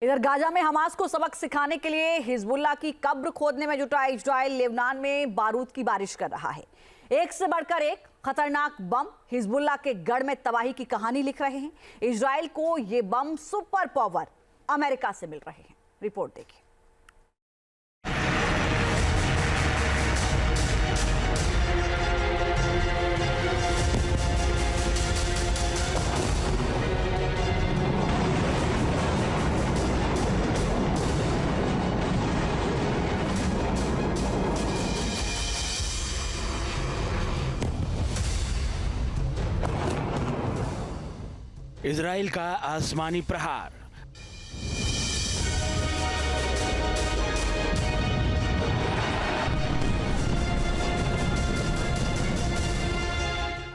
इधर गाजा में हमास को सबक सिखाने के लिए हिजबुल्लाह की कब्र खोदने में जुटा इजराइल लेबनान में बारूद की बारिश कर रहा है। एक से बढ़कर एक खतरनाक बम हिजबुल्लाह के गढ़ में तबाही की कहानी लिख रहे हैं। इजराइल को ये बम सुपर पावर अमेरिका से मिल रहे हैं। रिपोर्ट देखिए। इजराइल का आसमानी प्रहार।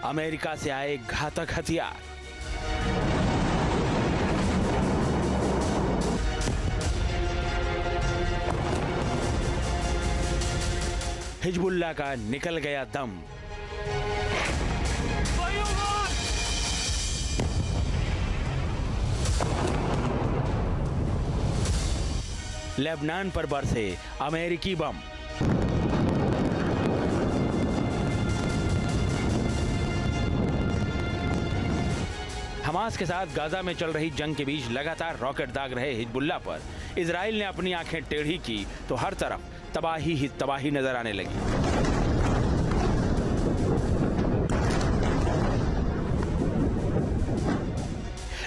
अमेरिका से आए घातक हथियार। हिजबुल्लाह का निकल गया दम। लेबनान पर बरसे अमेरिकी बम। हमास के साथ गाजा में चल रही जंग के बीच लगातार रॉकेट दाग रहे हिजबुल्लाह पर इजराइल ने अपनी आंखें टेढ़ी की तो हर तरफ तबाही ही तबाही नजर आने लगी।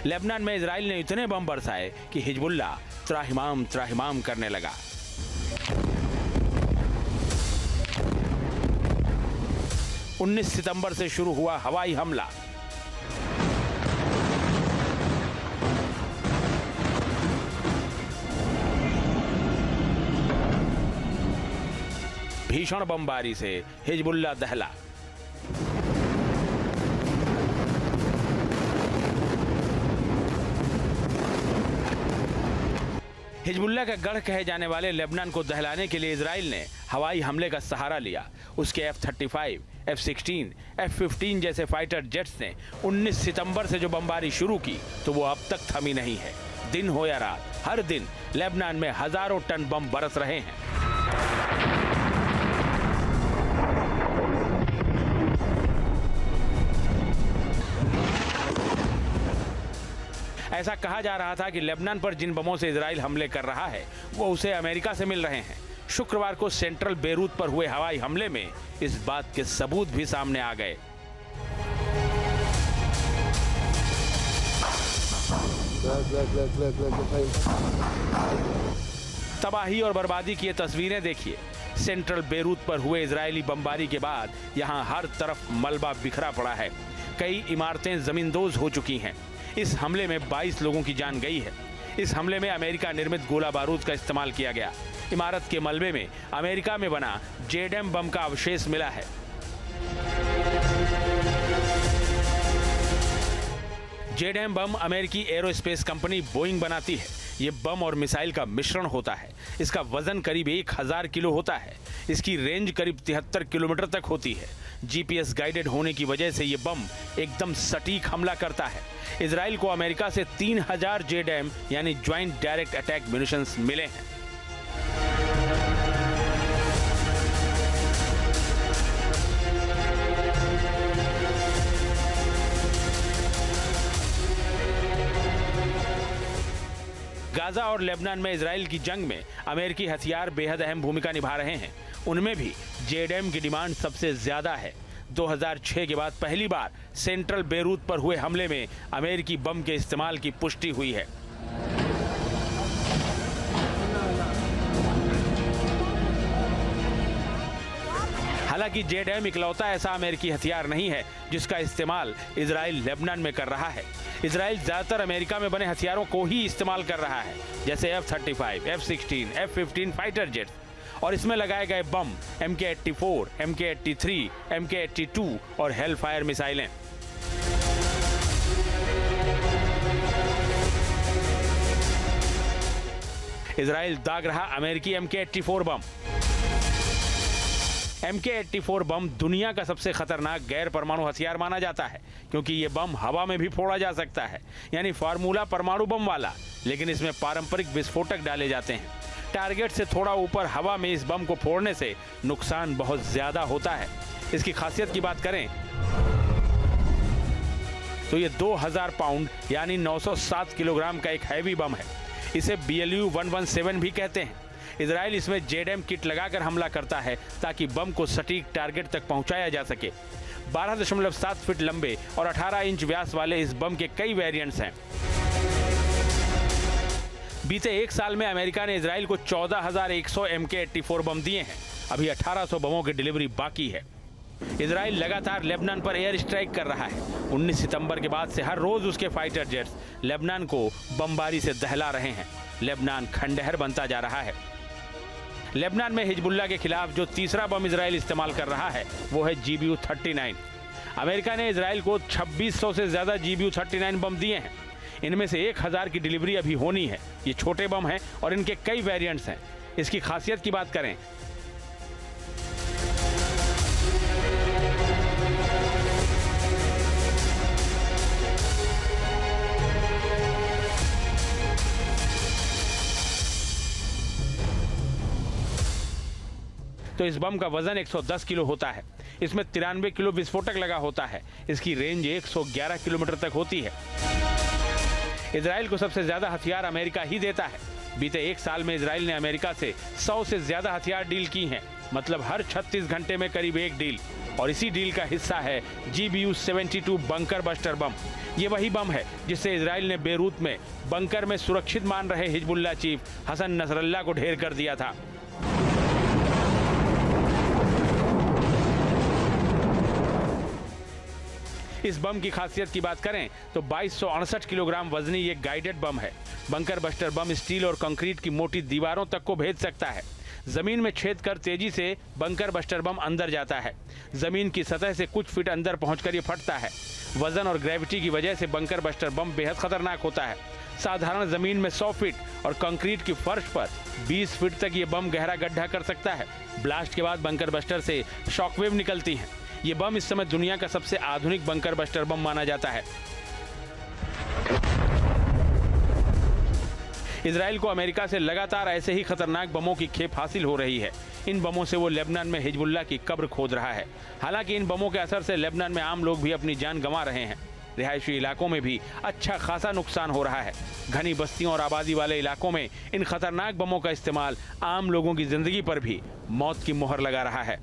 लेबनान में इजराइल ने इतने बम बरसाए कि हिजबुल्लाह त्राहिमाम त्राहिमाम करने लगा। उन्नीस सितंबर से शुरू हुआ हवाई हमला। भीषण बमबारी से हिजबुल्लाह दहला। हिजबुल्लाह का गढ़ कहे जाने वाले लेबनान को दहलाने के लिए इजराइल ने हवाई हमले का सहारा लिया। उसके F-35, F-16, F-15 जैसे फाइटर जेट्स ने 19 सितंबर से जो बमबारी शुरू की तो वो अब तक थमी नहीं है। दिन हो या रात, हर दिन लेबनान में हजारों टन बम बरस रहे हैं। ऐसा कहा जा रहा था कि लेबनान पर जिन बमों से इजराइल हमले कर रहा है वो उसे अमेरिका से मिल रहे हैं। शुक्रवार को सेंट्रल बेरूत पर हुए हवाई हमले में इस बात के सबूत भी सामने आ गए। तबाही और बर्बादी की ये तस्वीरें देखिए। सेंट्रल बेरूत पर हुए इजरायली बमबारी के बाद यहां हर तरफ मलबा बिखरा पड़ा है। कई इमारतें जमींदोज हो चुकी हैं। इस हमले में 22 लोगों की जान गई है। इस हमले में अमेरिका निर्मित गोला बारूद का इस्तेमाल किया गया। इमारत के मलबे में अमेरिका में बना JDAM बम का अवशेष मिला है। JDAM बम अमेरिकी एरोस्पेस कंपनी बोइंग बनाती है। ये बम और मिसाइल का मिश्रण होता है। इसका वजन करीब 1000 किलो होता है। इसकी रेंज करीब 73 किलोमीटर तक होती है। GPS गाइडेड होने की वजह से ये बम एकदम सटीक हमला करता है। इजराइल को अमेरिका से 3000 JDAM यानी ज्वाइंट डायरेक्ट अटैक म्यूनिशंस मिले हैं। गाजा और लेबनान में इजराइल की जंग में अमेरिकी हथियार बेहद अहम भूमिका निभा रहे हैं। उनमें भी JDAM की डिमांड सबसे ज्यादा है। 2006 के बाद पहली बार सेंट्रल बेरूत पर हुए हमले में अमेरिकी बम के इस्तेमाल की पुष्टि हुई है। हालांकि JDAM इकलौता ऐसा अमेरिकी हथियार नहीं है जिसका इस्तेमाल इजराइल लेबनान में कर रहा है। इजराइल ज्यादातर अमेरिका में बने हथियारों को ही इस्तेमाल कर रहा है, जैसे F-35, F-16, F-15 fighter jets और इसमें लगाए गए बम MK-84, MK-83, MK-82 और हेलफायर मिसाइलें। इजराइल दाग रहा अमेरिकी MK-84 बम। MK-84 बम दुनिया का सबसे खतरनाक गैर परमाणु हथियार माना जाता है, क्योंकि ये बम हवा में भी फोड़ा जा सकता है, यानी फार्मूला परमाणु बम वाला। लेकिन इसमें पारंपरिक विस्फोटक डाले जाते हैं। टारगेट से थोड़ा ऊपर हवा में इस बम को फोड़ने से नुकसान बहुत ज्यादा होता है। इसकी खासियत की बात करें तो ये 2000 पाउंड यानी 907 किलोग्राम का एक हैवी बम है। इसे BLU-117 भी कहते हैं। इजराइल इसमें JDAM किट लगाकर हमला करता है ताकि बम को सटीक टारगेट तक पहुंचाया जा सके। 12.7 फीट लंबे और 18 इंच व्यास वाले इस बम के कई वेरिएंट्स हैं। बीते एक साल में अमेरिका ने इजराइल को 14,100 MK-84 बम दिए हैं। अभी 1800 बमों की डिलीवरी बाकी है। इजराइल लगातार लेबनान पर एयर स्ट्राइक कर रहा है। 19 सितंबर के बाद से हर रोज उसके फाइटर जेट्स लेबनान को बमबारी से दहला रहे हैं। लेबनान खंडहर बनता जा रहा है। लेबनान में हिजबुल्लाह के खिलाफ जो तीसरा बम इजराइल इस्तेमाल कर रहा है वो है GBU-39। अमेरिका ने इजराइल को 2600 से ज्यादा GBU-39 बम दिए हैं। इनमें से 1000 की डिलीवरी अभी होनी है। ये छोटे बम हैं और इनके कई वेरिएंट्स हैं। इसकी खासियत की बात करें तो इस बम का वजन 110 किलो होता है। इसमें 93 किलो विस्फोटक लगा होता है। इसकी रेंज 111 किलोमीटर तक होती है। इजराइल को सबसे ज्यादा हथियार अमेरिका ही देता है। बीते एक साल में इजराइल ने अमेरिका से 100 से ज्यादा हथियार डील की हैं, मतलब हर 36 घंटे में करीब एक डील। और इसी डील का हिस्सा है GBU-72 बंकर बस्टर बम। ये वही बम है जिससे इजराइल ने बेरूत में बंकर में सुरक्षित मान रहे हिजबुल्लाह चीफ हसन नसरल्लाह को ढेर कर दिया था। इस बम की खासियत की बात करें तो 2268 किलोग्राम वजनी ये गाइडेड बम है। बंकर बस्टर बम स्टील और कंक्रीट की मोटी दीवारों तक को भेद सकता है। जमीन में छेद कर तेजी से बंकर बस्टर बम अंदर जाता है। जमीन की सतह से कुछ फीट अंदर पहुंचकर ये फटता है। वजन और ग्रेविटी की वजह से बंकर बस्टर बम बेहद खतरनाक होता है। साधारण जमीन में 100 फीट और कंक्रीट की फर्श पर 20 फीट तक ये बम गहरा गड्ढा कर सकता है। ब्लास्ट के बाद बंकर बस्टर से शॉकवेव निकलती हैं। ये बम इस समय दुनिया का सबसे आधुनिक बंकर बस्टर बम माना जाता है। इजराइल को अमेरिका से लगातार ऐसे ही खतरनाक बमों की खेप हासिल हो रही है। इन बमों से वो लेबनान में हिजबुल्लाह की कब्र खोद रहा है। हालांकि इन बमों के असर से लेबनान में आम लोग भी अपनी जान गंवा रहे हैं। रिहायशी इलाकों में भी अच्छा खासा नुकसान हो रहा है। घनी बस्तियों और आबादी वाले इलाकों में इन खतरनाक बमों का इस्तेमाल आम लोगों की जिंदगी पर भी मौत की मुहर लगा रहा है।